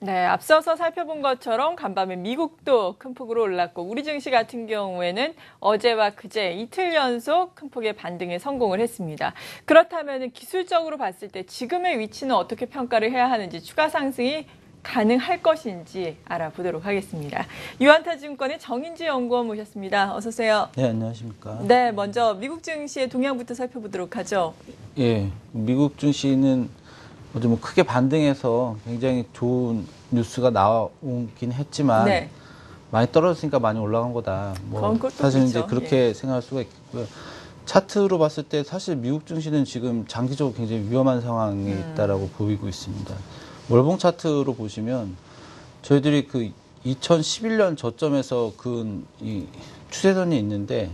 네, 앞서서 살펴본 것처럼 간밤에 미국도 큰 폭으로 올랐고 우리 증시 같은 경우에는 어제와 그제 이틀 연속 큰 폭의 반등에 성공을 했습니다. 그렇다면 기술적으로 봤을 때 지금의 위치는 어떻게 평가를 해야 하는지 추가 상승이 가능할 것인지 알아보도록 하겠습니다. 유한타증권의 정인지 연구원 모셨습니다. 어서 오세요. 네, 안녕하십니까. 네, 먼저 미국 증시의 동향부터 살펴보도록 하죠. 예, 미국 증시는 어제 뭐 크게 반등해서 굉장히 좋은 뉴스가 나오긴 했지만 네. 많이 떨어졌으니까 많이 올라간 거다. 뭐 사실 그렇죠. 이제 그렇게 생각할 수가 있고요. 차트로 봤을 때 사실 미국 증시는 지금 장기적으로 굉장히 위험한 상황에 있다라고 보이고 있습니다. 월봉 차트로 보시면 저희들이 그 2011년 저점에서 이 추세선이 있는데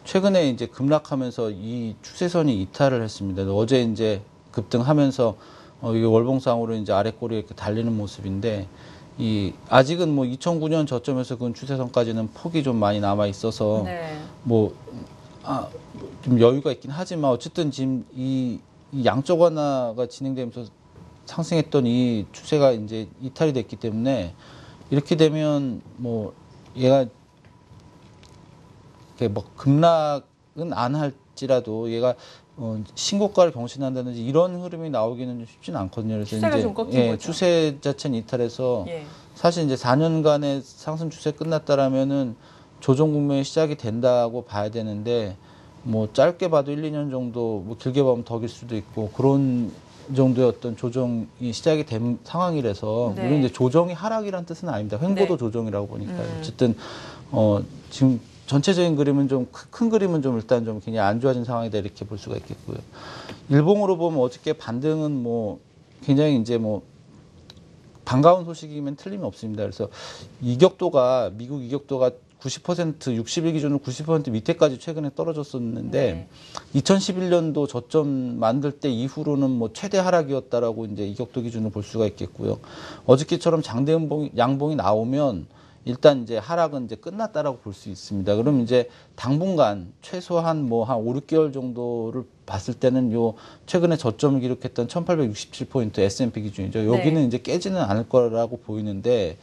최근에 이제 급락하면서 이 추세선이 이탈을 했습니다. 어제 이제 급등하면서 이게 월봉상으로 이제 아래 꼬리에 이렇게 달리는 모습인데 아직은 뭐 2009년 저점에서 그 추세선까지는 폭이 좀 많이 남아 있어서 네. 좀 여유가 있긴 하지만 어쨌든 지금 이 양적 완화가 진행되면서 상승했던 이 추세가 이제 이탈이 됐기 때문에 이렇게 되면 뭐 얘가 뭐 급락은 안 할지라도 얘가 신고가를 경신한다든지 이런 흐름이 나오기는 좀 쉽지는 않거든요. 그래서 추세가 이제 좀 꺾인 거죠. 추세 자체는 이탈해서 예. 사실 이제 4년간의 상승 추세 끝났다라면은 조정 국면이 시작이 된다고 봐야 되는데 뭐 짧게 봐도 1, 2년 정도, 뭐 길게 보면 더 길 수도 있고 그런 정도의 어떤 조정이 시작이 된 상황이라서 네. 물론 이제 조정이 하락이란 뜻은 아닙니다. 횡보도 네. 조정이라고 보니까 어쨌든 지금 전체적인 그림은 좀 큰 그림은 좀 일단 좀 굉장히 안 좋아진 상황이다 이렇게 볼 수가 있겠고요. 일봉으로 보면 어저께 반등은 뭐 굉장히 이제 뭐 반가운 소식이면 틀림이 없습니다. 그래서 미국 이격도가 90%, 60일 기준으로 90% 밑에까지 최근에 떨어졌었는데 2011년도 저점 만들 때 이후로는 뭐 최대 하락이었다라고 이제 이격도 기준으로 볼 수가 있겠고요. 어저께처럼 장대 양봉이 나오면 일단 이제 하락은 이제 끝났다라고 볼 수 있습니다. 그럼 이제 당분간 최소한 뭐 한 5, 6개월 정도를 봤을 때는 요 최근에 저점을 기록했던 1867포인트 S&P 기준이죠. 여기는 네. 이제 깨지는 않을 거라고 보이는데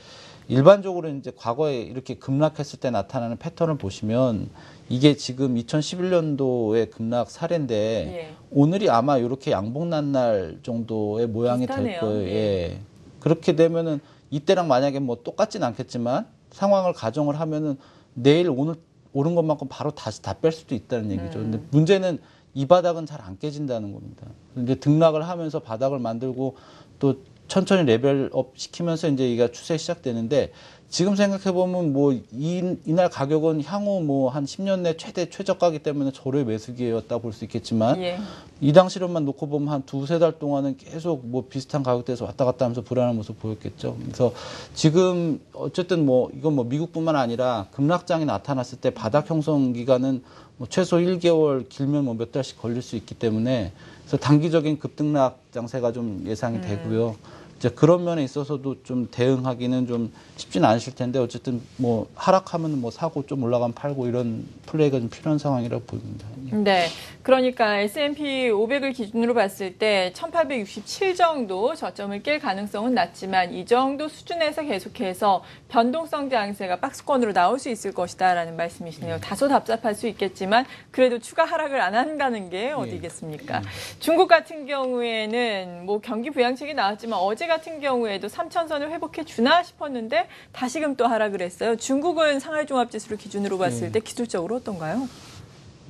일반적으로 이제 과거에 이렇게 급락했을 때 나타나는 패턴을 보시면 이게 지금 2011년도의 급락 사례인데 예. 오늘이 아마 이렇게 양봉난 날 정도의 모양이 비슷하네요. 될 거예요. 예. 예. 그렇게 되면은 이때랑 만약에 뭐 똑같진 않겠지만 상황을 가정을 하면은 내일 오늘 오른 것만큼 바로 다시 다 뺄 수도 있다는 얘기죠. 근데 문제는 이 바닥은 잘 안 깨진다는 겁니다. 이제 등락을 하면서 바닥을 만들고 또 천천히 레벨업 시키면서 이제 이가 추세 시작되는데 지금 생각해보면 뭐 이날 가격은 향후 뭐 한 10년 내 최저가기 때문에 저로의 매수 기회였다 볼 수 있겠지만 예. 이 당시로만 놓고 보면 한 두세 달 동안은 계속 뭐 비슷한 가격대에서 왔다 갔다 하면서 불안한 모습 보였겠죠. 그래서 지금 어쨌든 뭐 이건 뭐 미국뿐만 아니라 급락장이 나타났을 때 바닥 형성 기간은 뭐 최소 1개월 길면 뭐 몇 달씩 걸릴 수 있기 때문에 그래서 단기적인 급등락 장세가 좀 예상이 되고요. 이제 그런 면에 있어서도 좀 대응하기는 좀 쉽지는 않으실 텐데 어쨌든 뭐 하락하면 뭐 사고 좀 올라가면 팔고 이런 플레이가 좀 필요한 상황이라고 보입니다. 네. 그러니까 S&P 500을 기준으로 봤을 때 1867 정도 저점을 깰 가능성은 낮지만 이 정도 수준에서 계속해서 변동성 장세가 박스권으로 나올 수 있을 것이다라는 말씀이시네요. 다소 답답할 수 있겠지만 그래도 추가 하락을 안 한다는 게 어디겠습니까? 중국 같은 경우에는 뭐 경기 부양책이 나왔지만 어제 같은 경우에도 3천선을 회복해 주나 싶었는데 다시금 또 하락을 했어요. 중국은 상하이종합지수를 기준으로 봤을 때 기술적으로 어떤가요?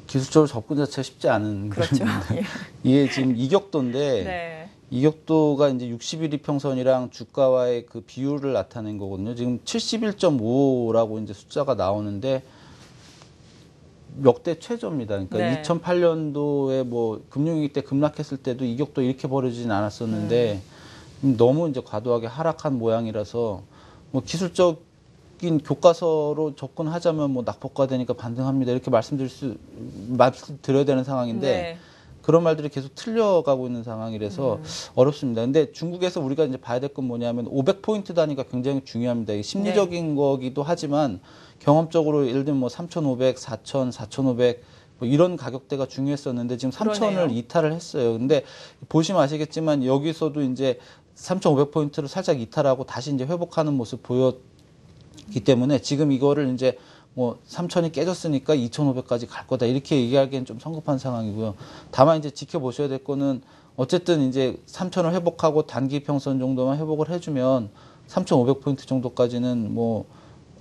기술적으로 접근 자체가 쉽지 않은 그렇죠. 그림입니다. 예. 이게 지금 이격도인데 네. 이격도가 이제 60일 이평선이랑 주가와의 그 비율을 나타낸 거거든요. 지금 71.5라고 이제 숫자가 나오는데 역대 최저입니다. 그러니까 네. 2008년도에 뭐 금융위기 때 급락했을 때도 이격도 이렇게 벌어지진 않았었는데 너무 이제 과도하게 하락한 모양이라서 뭐 기술적인 교과서로 접근하자면 뭐 낙폭과 되니까 반등합니다. 이렇게 말씀드려야 되는 상황인데 네. 그런 말들이 계속 틀려가고 있는 상황이라서 어렵습니다. 근데 중국에서 우리가 이제 봐야 될 건 뭐냐면 500포인트 단위가 굉장히 중요합니다. 이게 심리적인 거기도 하지만 경험적으로 예를 들면 뭐 3,500, 4,000, 4,500 뭐 이런 가격대가 중요했었는데 지금 3,000을 이탈을 했어요. 근데 보시면 아시겠지만 여기서도 이제 3,500포인트를 살짝 이탈하고 다시 이제 회복하는 모습 보였기 때문에 지금 이거를 이제 뭐 3,000이 깨졌으니까 2,500까지 갈 거다 이렇게 얘기하기엔 좀 성급한 상황이고요. 다만 이제 지켜보셔야 될 거는 어쨌든 이제 3,000을 회복하고 단기 평선 정도만 회복을 해주면 3,500포인트 정도까지는 뭐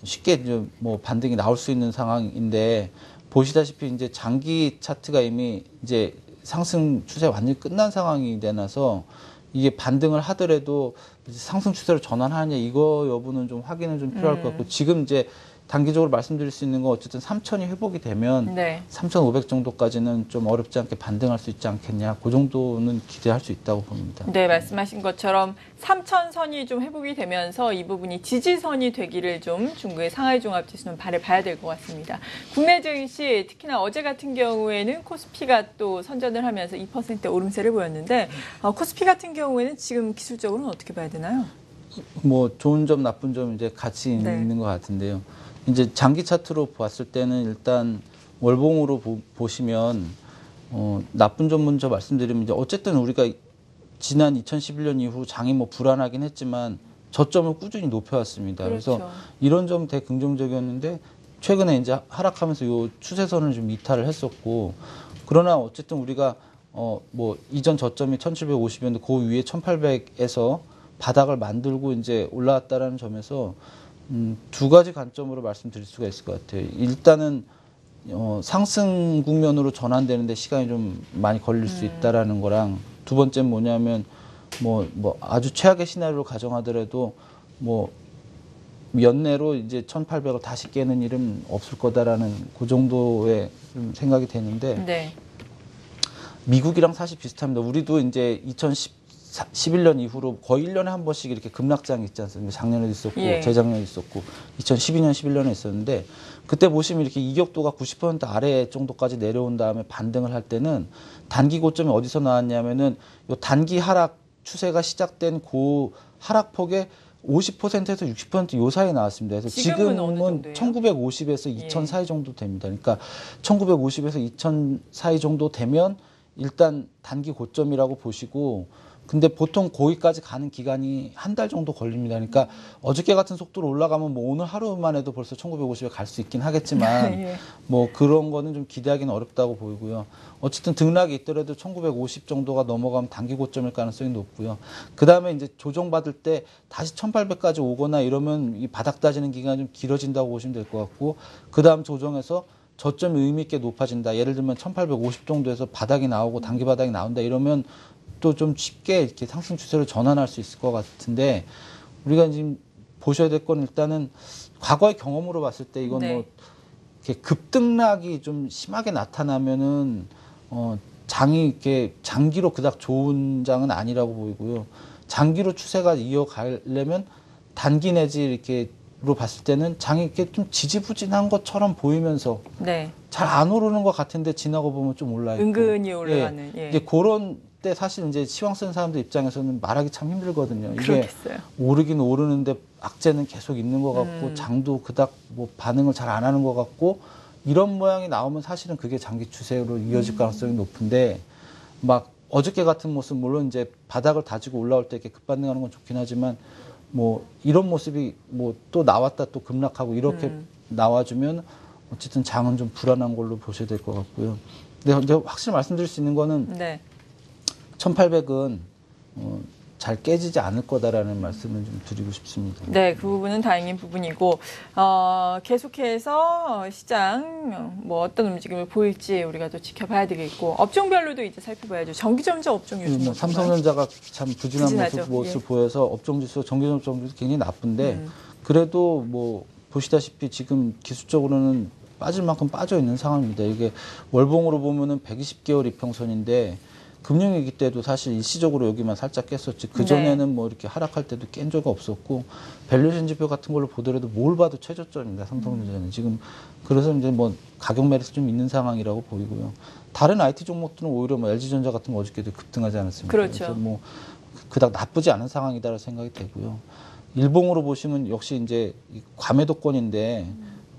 쉽게 이제 뭐 반등이 나올 수 있는 상황인데 보시다시피 이제 장기 차트가 이미 이제 상승 추세 완전히 끝난 상황이 되나서 이게 반등을 하더라도 상승 추세로 전환하느냐 이거 여부는 좀 확인은 좀 필요할 것 같고 지금 이제 단기적으로 말씀드릴 수 있는 건 어쨌든 3,000이 회복이 되면 네. 3,500 정도까지는 좀 어렵지 않게 반등할 수 있지 않겠냐. 그 정도는 기대할 수 있다고 봅니다. 네, 말씀하신 것처럼 3,000선이 좀 회복이 되면서 이 부분이 지지선이 되기를 좀 중국의 상하이 종합지수는 바라봐야 될 것 같습니다. 국내 증시 특히나 어제 같은 경우에는 코스피가 또 선전을 하면서 2% 오름세를 보였는데 코스피 같은 경우에는 지금 기술적으로는 어떻게 봐야 되나요? 뭐 좋은 점 나쁜 점 이제 같이 네. 있는 것 같은데요. 이제 장기 차트로 봤을 때는 일단 월봉으로 보시면 나쁜 점 먼저 말씀드리면 이제 어쨌든 우리가 지난 2011년 이후 장이 뭐 불안하긴 했지만 저점을 꾸준히 높여왔습니다. 그렇죠. 그래서 이런 점 되게 긍정적이었는데 최근에 이제 하락하면서 요 추세선을 좀 이탈을 했었고 그러나 어쨌든 우리가 뭐 이전 저점이 1750이었는데 그 위에 1800에서 바닥을 만들고 이제 올라왔다라는 점에서 두 가지 관점으로 말씀드릴 수가 있을 것 같아요. 일단은 상승 국면으로 전환되는데 시간이 좀 많이 걸릴 수 있다라는 거랑 두 번째는 뭐냐면 뭐 아주 최악의 시나리오를 가정하더라도 뭐 연내로 이제 1800을 다시 깨는 일은 없을 거다라는 그 정도의 좀 생각이 되는데 네. 미국이랑 사실 비슷합니다. 우리도 이제 2011년 이후로 거의 1년에 한 번씩 이렇게 급락장이 있지 않습니까? 작년에도 있었고, 예. 재작년에 있었고, 2012년, 11년에 있었는데, 그때 보시면 이렇게 이격도가 90% 아래 정도까지 내려온 다음에 반등을 할 때는 단기 고점이 어디서 나왔냐면은 요 단기 하락 추세가 시작된 그 하락폭의 50%에서 60%요 사이에 나왔습니다. 그래서 지금은 어느 지금은 정도예요? 1950에서 2000 예. 사이 정도 됩니다. 그러니까 1950에서 2000 사이 정도 되면 일단 단기 고점이라고 보시고 근데 보통 거기까지 가는 기간이 한 달 정도 걸립니다. 그러니까 어저께 같은 속도로 올라가면 뭐 오늘 하루만 해도 벌써 1950에 갈 수 있긴 하겠지만 예. 뭐 그런 거는 좀 기대하기는 어렵다고 보이고요. 어쨌든 등락이 있더라도 1950 정도가 넘어가면 단기 고점일 가능성이 높고요. 그 다음에 이제 조정받을 때 다시 1800까지 오거나 이러면 이 바닥 다지는 기간이 좀 길어진다고 보시면 될 것 같고 그 다음 조정에서 저점이 의미 있게 높아진다. 예를 들면 1850 정도에서 바닥이 나오고 단기 바닥이 나온다 이러면 또 좀 쉽게 이렇게 상승 추세로 전환할 수 있을 것 같은데 우리가 지금 보셔야 될 건 일단은 과거의 경험으로 봤을 때 이건 네. 뭐 이렇게 급등락이 좀 심하게 나타나면은 장이 이렇게 장기로 그닥 좋은 장은 아니라고 보이고요. 장기로 추세가 이어가려면 단기 내지 이렇게로 봤을 때는 장이 이렇게 좀 지지부진한 것처럼 보이면서 네. 잘 안 오르는 것 같은데 지나고 보면 좀 올라 있고 은근히 올라가는. 예. 이제 그런 때 사실 이제 시황 쓰는 사람들 입장에서는 말하기 참 힘들거든요. 이게 그렇겠어요. 오르긴 오르는데 악재는 계속 있는 것 같고 장도 그닥 뭐 반응을 잘 안 하는 것 같고 이런 모양이 나오면 사실은 그게 장기 추세로 이어질 가능성이 높은데 막 어저께 같은 모습 물론 이제 바닥을 다지고 올라올 때 이렇게 급반등하는 건 좋긴 하지만 뭐 이런 모습이 뭐 또 나왔다 또 급락하고 이렇게 나와주면 어쨌든 장은 좀 불안한 걸로 보셔야 될 것 같고요. 근데 이제 확실히 말씀드릴 수 있는 거는 네. 1800은 잘 깨지지 않을 거다라는 말씀을 좀 드리고 싶습니다. 네, 그 부분은 다행인 부분이고 계속해서 시장 뭐 어떤 움직임을 보일지 우리가 또 지켜봐야 되겠고 업종별로도 이제 살펴봐야죠. 전기전자 업종 요즘 뭐 어떤가요? 삼성전자가 참 부진한 부진하죠. 모습 예. 보여서 업종지수, 전기전자 업종지수 굉장히 나쁜데 그래도 뭐 보시다시피 지금 기술적으로는 빠질 만큼 빠져 있는 상황입니다. 이게 월봉으로 보면은 120개월 이평선인데 금융위기 때도 사실 일시적으로 여기만 살짝 깼었지. 그전에는 뭐 이렇게 하락할 때도 깬 적이 없었고, 밸류에이션 지표 같은 걸로 보더라도 뭘 봐도 최저점입니다. 삼성전자는. 지금, 그래서 이제 뭐 가격 매력이 좀 있는 상황이라고 보이고요. 다른 IT 종목들은 오히려 뭐 LG전자 같은 거 어저께도 급등하지 않았습니까? 그렇죠. 그래서 뭐 그닥 나쁘지 않은 상황이다라는 생각이 되고요. 일봉으로 보시면 역시 이제 과매도권인데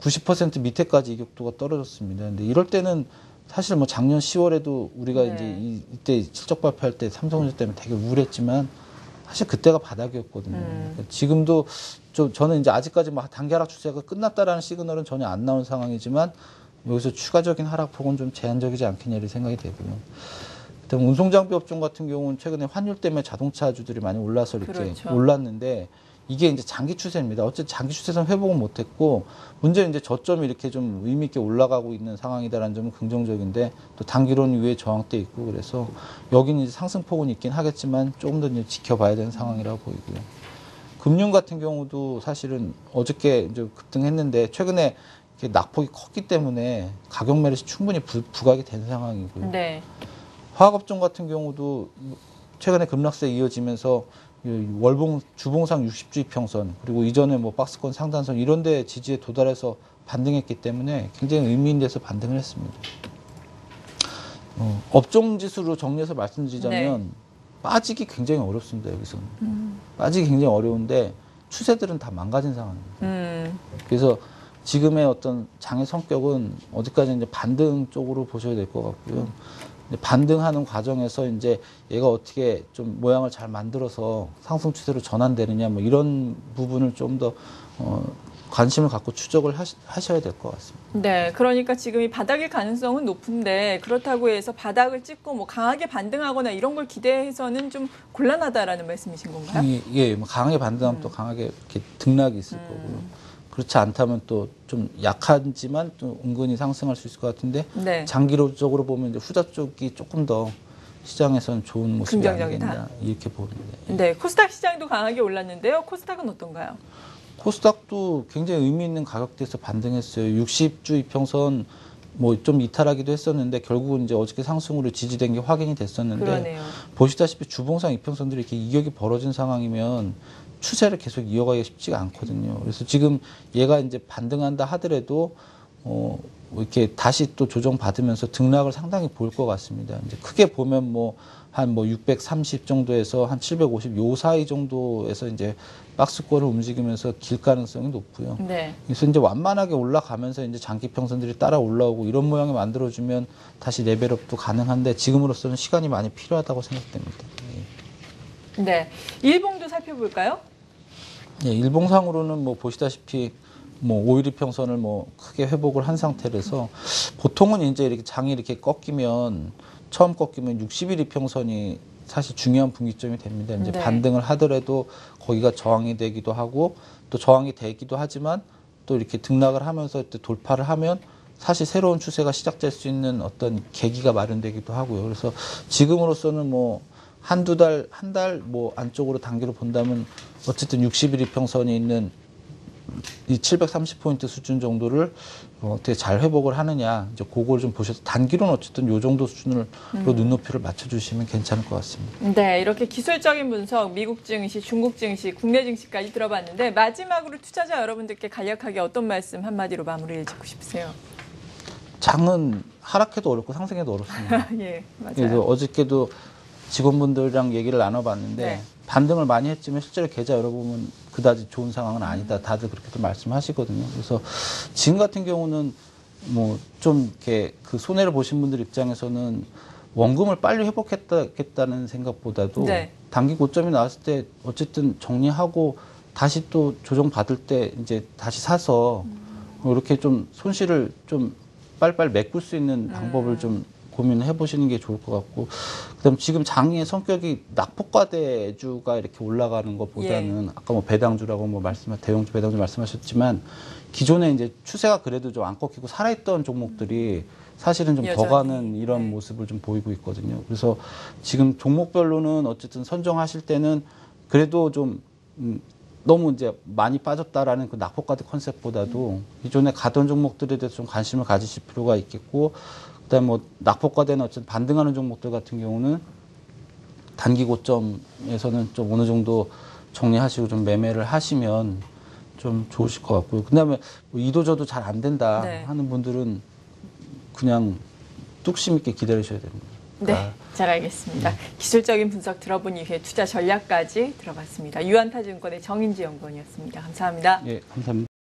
90% 밑에까지 이격도가 떨어졌습니다. 근데 이럴 때는 사실 뭐 작년 10월에도 우리가 네. 이제 이때 실적 발표할 때 삼성전자 때문에 되게 우울했지만 사실 그때가 바닥이었거든요. 그러니까 지금도 좀 저는 이제 아직까지 뭐 단기 하락 추세가 끝났다라는 시그널은 전혀 안 나온 상황이지만 여기서 추가적인 하락폭은 좀 제한적이지 않겠냐 이런 생각이 되고요. 그다음 운송장비 업종 같은 경우는 최근에 환율 때문에 자동차주들이 많이 올라서 이렇게 그렇죠. 올랐는데 이게 이제 장기 추세입니다. 어쨌든 장기 추세선 회복은 못했고 문제는 이제 저점이 이렇게 좀 의미 있게 올라가고 있는 상황이다라는 점은 긍정적인데 또 단기로는 위에 저항대 있고 그래서 여기는 이제 상승폭은 있긴 하겠지만 조금 더 이제 지켜봐야 되는 상황이라고 보이고요. 금융 같은 경우도 사실은 어저께 이제 급등했는데 최근에 이렇게 낙폭이 컸기 때문에 가격 매릿이 충분히 부각이 된 상황이고요. 네. 화학업종 같은 경우도 최근에 급락세 이어지면서 월봉 주봉상 60주 이평선 그리고 이전에 뭐 박스권 상단선 이런 데 지지에 도달해서 반등했기 때문에 굉장히 의미 있는 데서 반등을 했습니다. 업종 지수로 정리해서 말씀드리자면 네. 빠지기 굉장히 어렵습니다. 여기서는. 빠지기 굉장히 어려운데 추세들은 다 망가진 상황입니다. 그래서 지금의 어떤 장의 성격은 어디까지 이제 반등 쪽으로 보셔야 될 것 같고요. 반등하는 과정에서 이제 얘가 어떻게 좀 모양을 잘 만들어서 상승 추세로 전환되느냐 뭐 이런 부분을 좀 더 관심을 갖고 추적을 하셔야 될 것 같습니다. 네, 그러니까 지금 이 바닥일 가능성은 높은데 그렇다고 해서 바닥을 찍고 뭐 강하게 반등하거나 이런 걸 기대해서는 좀 곤란하다라는 말씀이신 건가요? 예, 뭐 강하게 반등하면 또 강하게 이렇게 등락이 있을 거고요. 그렇지 않다면 또 좀 약하지만 또 은근히 상승할 수 있을 것 같은데 네. 장기적으로 보면 이제 후자 쪽이 조금 더 시장에서는 좋은 모습이 긍정적이다. 아니겠냐 이렇게 봅니다. 예. 네, 코스닥 시장도 강하게 올랐는데요. 코스닥은 어떤가요? 코스닥도 굉장히 의미 있는 가격대에서 반등했어요. 60주 이평선 뭐 좀 이탈하기도 했었는데 결국은 이제 어저께 상승으로 지지된 게 확인이 됐었는데 그러네요. 보시다시피 주봉상 이평선들이 이렇게 이격이 벌어진 상황이면 추세를 계속 이어가기가 쉽지가 않거든요. 그래서 지금 얘가 이제 반등한다 하더라도 이렇게 다시 또 조정 받으면서 등락을 상당히 보일 것 같습니다. 이제 크게 보면 한 630 정도에서 한 750 요 사이 정도에서 이제 박스권을 움직이면서 길 가능성이 높고요. 네. 그래서 이제 완만하게 올라가면서 이제 장기 평선들이 따라 올라오고 이런 모양을 만들어주면 다시 레벨업도 가능한데 지금으로서는 시간이 많이 필요하다고 생각됩니다. 예. 네. 일봉도 살펴볼까요? 예, 일봉상으로는 뭐 보시다시피 뭐 5일 이평선을 뭐 크게 회복을 한 상태라서 보통은 이제 이렇게 장이 이렇게 꺾이면 처음 꺾이면 60일 이평선이 사실 중요한 분기점이 됩니다. 이제 네. 반등을 하더라도 거기가 저항이 되기도 하고 또 저항이 되기도 하지만 또 이렇게 등락을 하면서 또 돌파를 하면 사실 새로운 추세가 시작될 수 있는 어떤 계기가 마련되기도 하고요. 그래서 지금으로서는 뭐 한두 달, 한 달 뭐 안쪽으로 단기로 본다면 어쨌든 60일 이평선이 있는 이 730포인트 수준 정도를 어떻게 잘 회복을 하느냐 이제 그걸 좀 보셔서 단기로는 어쨌든 요 정도 수준으로 눈높이를 맞춰주시면 괜찮을 것 같습니다. 네, 이렇게 기술적인 분석, 미국 증시, 중국 증시, 국내 증시까지 들어봤는데 마지막으로 투자자 여러분들께 간략하게 어떤 말씀 한마디로 마무리를 짓고 싶으세요? 장은 하락해도 어렵고 상승해도 어렵습니다. 예, 맞아요. 그래서 어저께도 직원분들이랑 얘기를 나눠봤는데 네. 반등을 많이 했지만 실제로 계좌 열어보면 그다지 좋은 상황은 아니다. 다들 그렇게도 말씀하시거든요. 그래서 지금 같은 경우는 뭐 좀 이렇게 그 손해를 보신 분들 입장에서는 원금을 빨리 회복했다는 생각보다도 네. 단기 고점이 나왔을 때 어쨌든 정리하고 다시 또 조정 받을 때 이제 다시 사서 이렇게 좀 손실을 좀 빨리빨리 메꿀 수 있는 방법을 좀 고민해 보시는 게 좋을 것 같고, 그다음 지금 장의 성격이 낙폭과대주가 이렇게 올라가는 것보다는 아까 뭐 배당주라고 뭐 대형주 배당주 말씀하셨지만 기존에 이제 추세가 그래도 좀 안 꺾이고 살아있던 종목들이 사실은 좀 더 여전히. 가는 이런 네. 모습을 좀 보이고 있거든요. 그래서 지금 종목별로는 어쨌든 선정하실 때는 그래도 좀 너무 이제 많이 빠졌다라는 그 낙폭과대 컨셉보다도 기존에 가던 종목들에 대해서 좀 관심을 가지실 필요가 있겠고, 그다음에 뭐 낙폭과대는 어쨌든 반등하는 종목들 같은 경우는 단기 고점에서는 좀 어느 정도 정리하시고 좀 매매를 하시면 좀 좋으실 것 같고요. 그다음에 뭐 이도저도 잘 안 된다 네. 하는 분들은 그냥 뚝심 있게 기다리셔야 됩니다. 네, 잘 알겠습니다. 기술적인 분석 들어본 이후에 투자 전략까지 들어봤습니다. 유한타증권의 정인지 연구원이었습니다. 감사합니다. 예, 감사합니다.